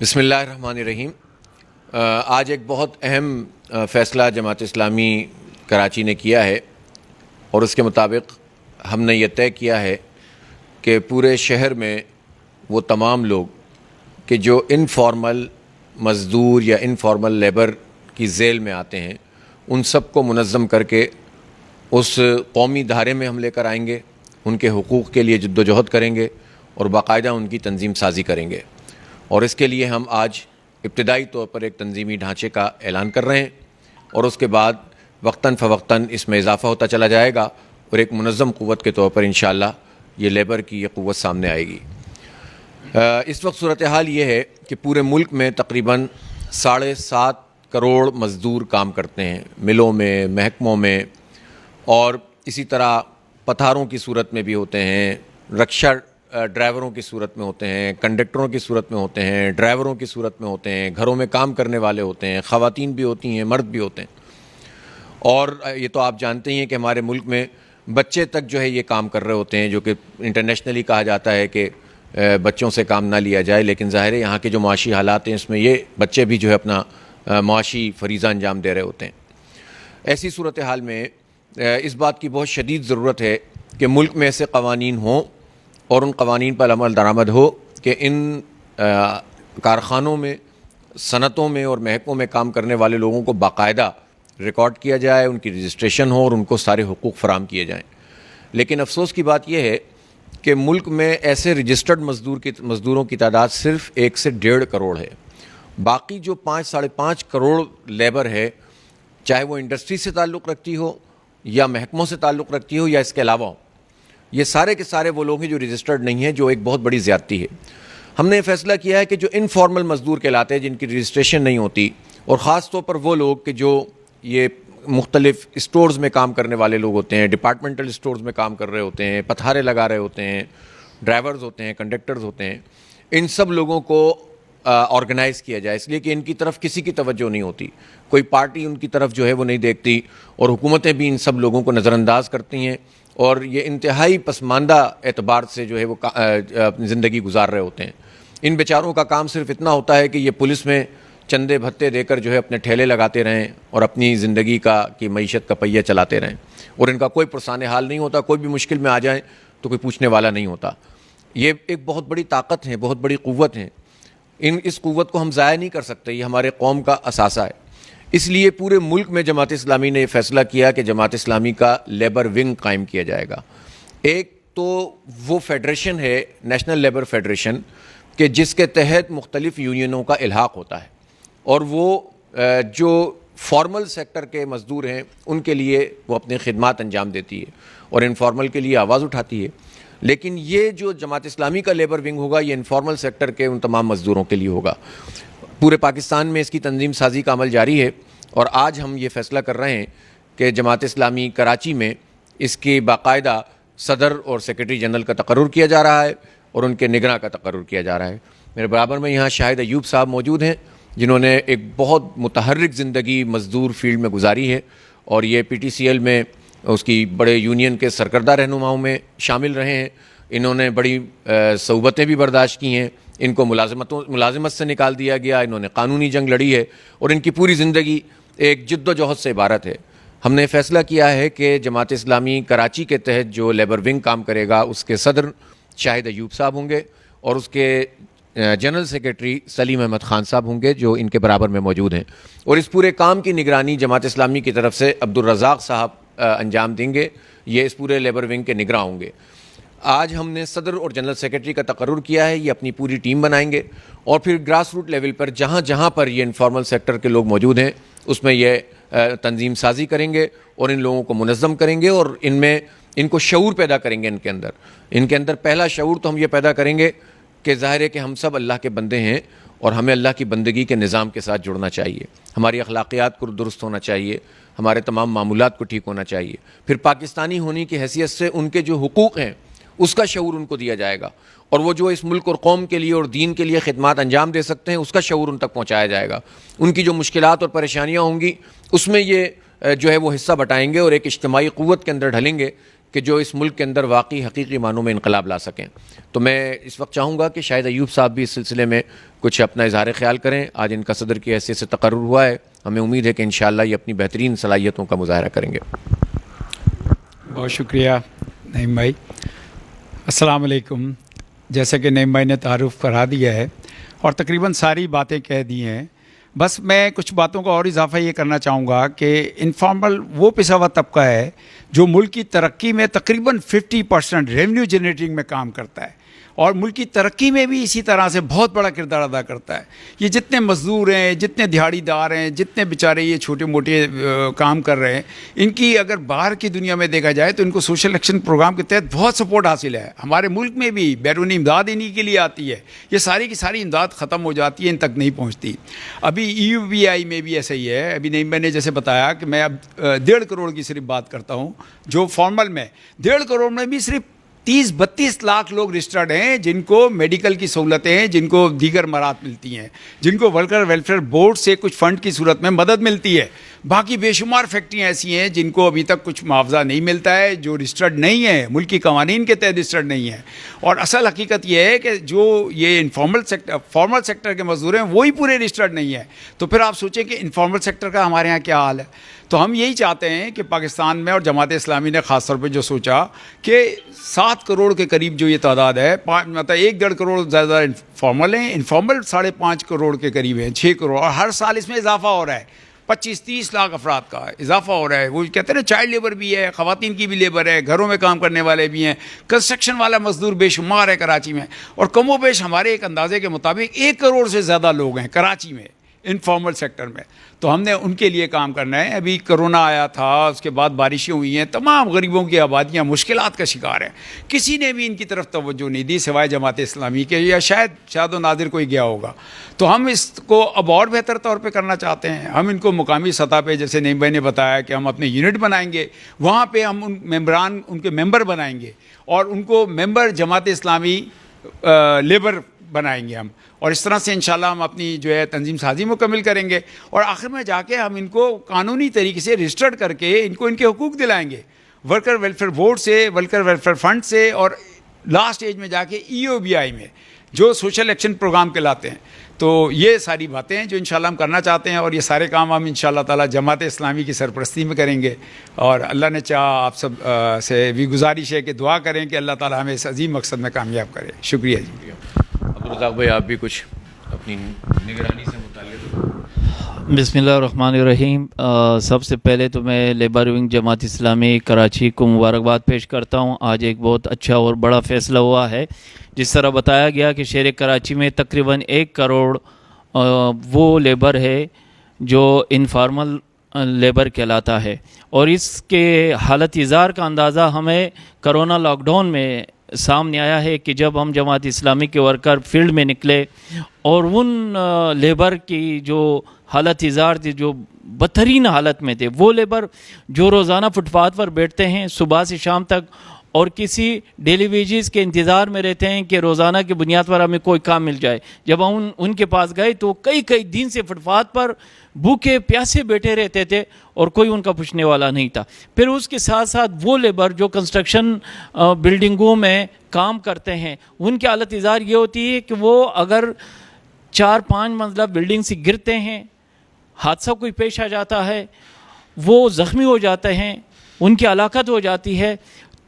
بسم اللہ الرحمن الرحیم۔ آج ایک بہت اہم فیصلہ جماعت اسلامی کراچی نے کیا ہے اور اس کے مطابق ہم نے یہ طے کیا ہے کہ پورے شہر میں وہ تمام لوگ کہ جو انفارمل مزدور یا انفارمل لیبر کی ذیل میں آتے ہیں ان سب کو منظم کر کے اس قومی دھارے میں ہم لے کر آئیں گے، ان کے حقوق کے لیے جد و جہد کریں گے اور باقاعدہ ان کی تنظیم سازی کریں گے۔ اور اس کے لیے ہم آج ابتدائی طور پر ایک تنظیمی ڈھانچے کا اعلان کر رہے ہیں اور اس کے بعد وقتاً فوقتاً اس میں اضافہ ہوتا چلا جائے گا اور ایک منظم قوت کے طور پر انشاءاللہ یہ لیبر کی یہ قوت سامنے آئے گی۔ اس وقت صورتحال یہ ہے کہ پورے ملک میں تقریباً 7.5 کروڑ مزدور کام کرتے ہیں، ملوں میں، محکموں میں، اور اسی طرح پتھاروں کی صورت میں بھی ہوتے ہیں، رکشہ ڈرائیوروں کی صورت میں ہوتے ہیں، کنڈکٹروں کی صورت میں ہوتے ہیں، ڈرائیوروں کی صورت میں ہوتے ہیں، گھروں میں کام کرنے والے ہوتے ہیں، خواتین بھی ہوتی ہیں، مرد بھی ہوتے ہیں۔ اور یہ تو آپ جانتے ہی ہیں کہ ہمارے ملک میں بچے تک جو ہے یہ کام کر رہے ہوتے ہیں، جو کہ انٹرنیشنلی کہا جاتا ہے کہ بچوں سے کام نہ لیا جائے، لیکن ظاہر ہے یہاں کے جو معاشی حالات ہیں اس میں یہ بچے بھی جو ہے اپنا معاشی فریضہ انجام دے رہے ہوتے ہیں۔ ایسی صورتحال میں اس بات کی بہت شدید ضرورت ہے کہ ملک میں ایسے قوانین ہوں اور ان قوانین پر عمل درآمد ہو کہ ان کارخانوں میں، صنعتوں میں اور محکموں میں کام کرنے والے لوگوں کو باقاعدہ ریکارڈ کیا جائے، ان کی رجسٹریشن ہو اور ان کو سارے حقوق فراہم کیے جائیں۔ لیکن افسوس کی بات یہ ہے کہ ملک میں ایسے رجسٹرڈ مزدوروں کی تعداد صرف 1 سے 1.5 کروڑ ہے۔ باقی جو 5-5.5 کروڑ لیبر ہے، چاہے وہ انڈسٹری سے تعلق رکھتی ہو یا محکموں سے تعلق رکھتی ہو یا اس کے علاوہ ہو، یہ سارے کے سارے وہ لوگ ہیں جو رجسٹرڈ نہیں ہیں، جو ایک بہت بڑی زیادتی ہے۔ ہم نے یہ فیصلہ کیا ہے کہ جو انفارمل مزدور کہلاتے ہیں، جن کی رجسٹریشن نہیں ہوتی، اور خاص طور پر وہ لوگ کہ جو یہ مختلف اسٹورز میں کام کرنے والے لوگ ہوتے ہیں، ڈپارٹمنٹل اسٹورز میں کام کر رہے ہوتے ہیں، پتھارے لگا رہے ہوتے ہیں، ڈرائیورز ہوتے ہیں، کنڈکٹرز ہوتے ہیں، ان سب لوگوں کو آرگنائز کیا جائے، اس لیے کہ ان کی طرف کسی کی توجہ نہیں ہوتی، کوئی پارٹی ان کی طرف جو ہے وہ نہیں دیکھتی، اور حکومتیں بھی ان سب لوگوں کو نظر انداز کرتی ہیں، اور یہ انتہائی پسماندہ اعتبار سے جو ہے وہ اپنی زندگی گزار رہے ہوتے ہیں۔ ان بیچاروں کا کام صرف اتنا ہوتا ہے کہ یہ پولیس میں چندے بھتے دے کر جو ہے اپنے ٹھیلے لگاتے رہیں اور اپنی زندگی کی معیشت کا پہیہ چلاتے رہیں، اور ان کا کوئی پرسان حال نہیں ہوتا، کوئی بھی مشکل میں آ جائیں تو کوئی پوچھنے والا نہیں ہوتا۔ یہ ایک بہت بڑی طاقت ہے، بہت بڑی قوت ہے، اس قوت کو ہم ضائع نہیں کر سکتے، یہ ہمارے قوم کا اثاثہ ہے۔ اس لیے پورے ملک میں جماعت اسلامی نے یہ فیصلہ کیا کہ جماعت اسلامی کا لیبر ونگ قائم کیا جائے گا۔ ایک تو وہ فیڈریشن ہے، نیشنل لیبر فیڈریشن، کہ جس کے تحت مختلف یونینوں کا الحاق ہوتا ہے، اور وہ جو فارمل سیکٹر کے مزدور ہیں ان کے لیے وہ اپنی خدمات انجام دیتی ہے اور انفارمل کے لیے آواز اٹھاتی ہے۔ لیکن یہ جو جماعت اسلامی کا لیبر ونگ ہوگا یہ انفارمل سیکٹر کے ان تمام مزدوروں کے لیے ہوگا۔ پورے پاکستان میں اس کی تنظیم سازی کا عمل جاری ہے، اور آج ہم یہ فیصلہ کر رہے ہیں کہ جماعت اسلامی کراچی میں اس کی باقاعدہ صدر اور سیکرٹری جنرل کا تقرر کیا جا رہا ہے اور ان کے نگراں کا تقرر کیا جا رہا ہے۔ میرے برابر میں یہاں شاہد ایوب صاحب موجود ہیں، جنہوں نے ایک بہت متحرک زندگی مزدور فیلڈ میں گزاری ہے، اور یہ پی ٹی سی ایل میں اس کی بڑے یونین کے سرکردہ رہنماؤں میں شامل رہے ہیں۔ انہوں نے بڑی صعوبتیں بھی برداشت کی ہیں، ان کو ملازمت سے نکال دیا گیا، انہوں نے قانونی جنگ لڑی ہے، اور ان کی پوری زندگی ایک جد و جہد سے عبارت ہے۔ ہم نے فیصلہ کیا ہے کہ جماعت اسلامی کراچی کے تحت جو لیبر ونگ کام کرے گا اس کے صدر شاہد ایوب صاحب ہوں گے، اور اس کے جنرل سیکرٹری سلیم احمد خان صاحب ہوں گے، جو ان کے برابر میں موجود ہیں، اور اس پورے کام کی نگرانی جماعت اسلامی کی طرف سے عبدالرزاق صاحب انجام دیں گے، یہ اس پورے لیبر ونگ کے نگراں ہوں گے۔ آج ہم نے صدر اور جنرل سیکرٹری کا تقرر کیا ہے، یہ اپنی پوری ٹیم بنائیں گے، اور پھر گراس روٹ لیول پر جہاں جہاں پر یہ انفارمل سیکٹر کے لوگ موجود ہیں اس میں یہ تنظیم سازی کریں گے اور ان لوگوں کو منظم کریں گے، اور ان کو شعور پیدا کریں گے۔ ان کے اندر پہلا شعور تو ہم یہ پیدا کریں گے کہ ظاہر ہے کہ ہم سب اللہ کے بندے ہیں اور ہمیں اللہ کی بندگی کے نظام کے ساتھ جڑنا چاہیے، ہماری اخلاقیات کو درست ہونا چاہیے، ہمارے تمام معمولات کو ٹھیک ہونا چاہیے، پھر پاکستانی ہونے کی حیثیت سے ان کے جو حقوق ہیں اس کا شعور ان کو دیا جائے گا، اور وہ جو اس ملک اور قوم کے لیے اور دین کے لیے خدمات انجام دے سکتے ہیں اس کا شعور ان تک پہنچایا جائے گا۔ ان کی جو مشکلات اور پریشانیاں ہوں گی اس میں یہ جو ہے وہ حصہ بٹائیں گے اور ایک اجتماعی قوت کے اندر ڈھلیں گے کہ جو اس ملک کے اندر واقعی حقیقی معنوں میں انقلاب لا سکیں. تو میں اس وقت چاہوں گا کہ شاہد ایوب صاحب بھی اس سلسلے میں کچھ اپنا اظہار خیال کریں. آج ان کا صدر کی حیثیت سے تقرر ہوا ہے, ہمیں امید ہے کہ انشاءاللہ یہ اپنی بہترین صلاحیتوں کا مظاہرہ کریں گے. بہت شکریہ نعیم بھائی. السلام علیکم. جیسا کہ نعیم بھائی نے تعارف کرا دیا ہے اور تقریباً ساری باتیں کہہ دی ہیں, بس میں کچھ باتوں کا اور اضافہ یہ کرنا چاہوں گا کہ انفارمل وہ پیشہ ور طبقہ ہے جو ملک کی ترقی میں تقریباً 50% ریونیو جنریٹنگ میں کام کرتا ہے اور ملک کی ترقی میں بھی اسی طرح سے بہت بڑا کردار ادا کرتا ہے. یہ جتنے مزدور ہیں, جتنے دیہڑی دار ہیں, جتنے بیچارے یہ چھوٹے موٹے کام کر رہے ہیں, ان کی اگر باہر کی دنیا میں دیکھا جائے تو ان کو سوشل ایکشن پروگرام کے تحت بہت سپورٹ حاصل ہے. ہمارے ملک میں بھی بیرونی امداد انہی کے لیے آتی ہے. یہ ساری کی ساری امداد ختم ہو جاتی ہے, ان تک نہیں پہنچتی. ابھی EUBI میں بھی ایسا ہی ہے. ابھی نعیم بھائی نے جیسے بتایا کہ میں اب 1.5 کروڑ کی صرف بات کرتا ہوں, جو فارمل میں 1.5 کروڑ میں بھی صرف 30-32 لاکھ لوگ رجسٹرڈ ہیں جن کو میڈیکل کی سہولتیں ہیں, جن کو دیگر مراد ملتی ہیں, جن کو ورکر ویلفیئر بورڈ سے کچھ فنڈ کی صورت میں مدد ملتی ہے. باقی بے شمار فیکٹریاں ایسی ہیں جن کو ابھی تک کچھ معاوضہ نہیں ملتا ہے, جو رجسٹرڈ نہیں ہیں, ملکی قوانین کے تحت رجسٹرڈ نہیں ہیں. اور اصل حقیقت یہ ہے کہ جو یہ فارمل سیکٹر کے مزدور ہیں وہی پورے رجسٹرڈ نہیں ہیں. تو پھر آپ سوچیں کہ انفارمل سیکٹر کا ہمارے ہاں کیا حال ہے. تو ہم یہی چاہتے ہیں کہ پاکستان میں, اور جماعت اسلامی نے خاص طور پہ جو سوچا کہ 7 کروڑ کے قریب جو یہ تعداد ہے, مطلب 1.5 کروڑ زیادہ انفارمل ہیں, انفارمل 5.5 کروڑ کے قریب ہیں, 6 کروڑ, اور ہر سال اس میں اضافہ ہو رہا ہے. 25-30 لاکھ افراد کا اضافہ ہو رہا ہے. وہ کہتے ہیں نا چائلڈ لیبر بھی ہے, خواتین کی بھی لیبر ہے, گھروں میں کام کرنے والے بھی ہیں, کنسٹرکشن والا مزدور بے شمار ہے کراچی میں. اور کم و بیش ہمارے ایک اندازے کے مطابق 1 کروڑ سے زیادہ لوگ ہیں کراچی میں انفارمل سیکٹر میں. تو ہم نے ان کے لیے کام کرنا ہے. ابھی کرونا آیا تھا, اس کے بعد بارشیں ہوئی ہیں, تمام غریبوں کی آبادیاں مشکلات کا شکار ہیں. کسی نے بھی ان کی طرف توجہ نہیں دی سوائے جماعت اسلامی کے, یا شاید و نادر کوئی گیا ہوگا. تو ہم اس کو اب اور بہتر طور پہ کرنا چاہتے ہیں. ہم ان کو مقامی سطح پہ, جیسے نعیم بھائی نے بتایا کہ ہم اپنے یونٹ بنائیں گے, وہاں پہ ہم ان کے ممبر بنائیں گے, اور ان کو ممبر جماعت اسلامی لیبر بنائیں گے ہم. اور اس طرح سے انشاءاللہ ہم اپنی جو ہے تنظیم سازی مکمل کریں گے, اور آخر میں جا کے ہم ان کو قانونی طریقے سے رجسٹرڈ کر کے ان کو ان کے حقوق دلائیں گے, ورکر ویلفیئر بورڈ سے, ورکر ویلفیئر فنڈ سے, اور لاسٹ ایج میں جا کے EUBI میں جو سوشل ایکشن پروگرام کہلاتے ہیں. تو یہ ساری باتیں ہیں جو انشاءاللہ ہم کرنا چاہتے ہیں, اور یہ سارے کام ہم انشاءاللہ تعالی جماعت اسلامی کی سرپرستی میں کریں گے. اور اللہ نے چاہا آپ سب سے بھی گزارش ہے کہ دعا کریں کہ اللہ تعالی ہمیں اس عظیم مقصد میں کامیاب کرے. شکریہ جی. عبدالرزاق بھائی, آپ بھی کچھ اپنی نگرانی سے متعلق. بسم اللہ الرحمن الرحیم. سب سے پہلے تو میں لیبر ونگ جماعت اسلامی کراچی کو مبارکباد پیش کرتا ہوں. آج ایک بہت اچھا اور بڑا فیصلہ ہوا ہے. جس طرح بتایا گیا کہ شہر کراچی میں تقریباً 1 کروڑ وہ لیبر ہے جو انفارمل لیبر کہلاتا ہے, اور اس کے حالت اظہار کا اندازہ ہمیں کرونا لاک ڈاؤن میں سامنے آیا ہے کہ جب ہم جماعت اسلامی کے ورکر فیلڈ میں نکلے اور ان لیبر کی جو حالت اظہار تھی, جو بدترین حالت میں تھے, وہ لیبر جو روزانہ فٹ پاتھ پر بیٹھتے ہیں صبح سے شام تک, اور کسی ڈیلی ویجز کے انتظار میں رہتے ہیں کہ روزانہ کی بنیاد پر ہمیں کوئی کام مل جائے. جب ہم ان کے پاس گئے تو کئی دن سے فٹ پاتھ پر بھوکے پیاسے بیٹھے رہتے تھے اور کوئی ان کا پوچھنے والا نہیں تھا. پھر اس کے ساتھ ساتھ وہ لیبر جو کنسٹرکشن بلڈنگوں میں کام کرتے ہیں, ان کی حالت اظہار یہ ہوتی ہے کہ وہ اگر 4-5 منزلہ بلڈنگ سے گرتے ہیں, حادثہ کوئی پیش آ جاتا ہے, وہ زخمی ہو جاتے ہیں, ان کی ہلاکت ہو جاتی ہے,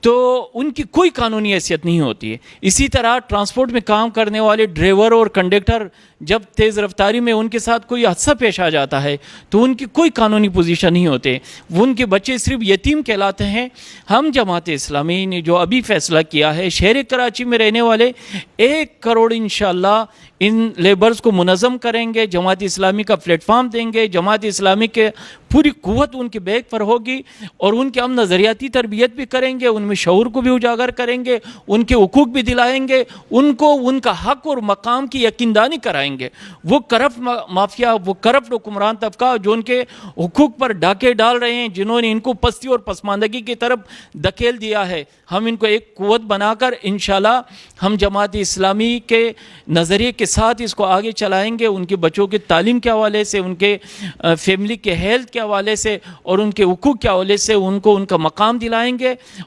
تو ان کی کوئی قانونی حیثیت نہیں ہوتی ہے. اسی طرح ٹرانسپورٹ میں کام کرنے والے ڈرائیور اور کنڈکٹر جب تیز رفتاری میں ان کے ساتھ کوئی حادثہ پیش آ جاتا ہے تو ان کی کوئی قانونی پوزیشن نہیں ہوتے, وہ ان کے بچے صرف یتیم کہلاتے ہیں. ہم جماعت اسلامی نے جو ابھی فیصلہ کیا ہے, شہر کراچی میں رہنے والے 1 کروڑ انشاءاللہ ان لیبرز کو منظم کریں گے, جماعت اسلامی کا پلیٹ فارم دیں گے, جماعت اسلامی کے پوری قوت ان کے بیک پر ہوگی, اور ان کے ہم نظریاتی تربیت بھی کریں گے, ان میں شعور کو بھی اجاگر کریں گے, ان کے حقوق بھی دلائیں گے, ان کو ان کا حق اور مقام کی یقیندانی کرائیں گے. وہ کرپٹ مافیا, وہ کرپٹ حکمران طبقہ جو ان کے حقوق پر ڈاکے ڈال رہے ہیں, جنہوں نے ان کو پستی اور پسماندگی کی طرف دھکیل دیا ہے, ہم ان کو ایک قوت بنا کر انشاءاللہ ہم جماعت اسلامی کے نظریے کے ساتھ اس کو آگے چلائیں گے. ان کے بچوں کی تعلیم کے حوالے سے, ان کے فیملی کے ہیلتھ کے حوالے سے, اور ان کے حقوق کے حوالے سے ان کو ان کا مقام دلائیں گے,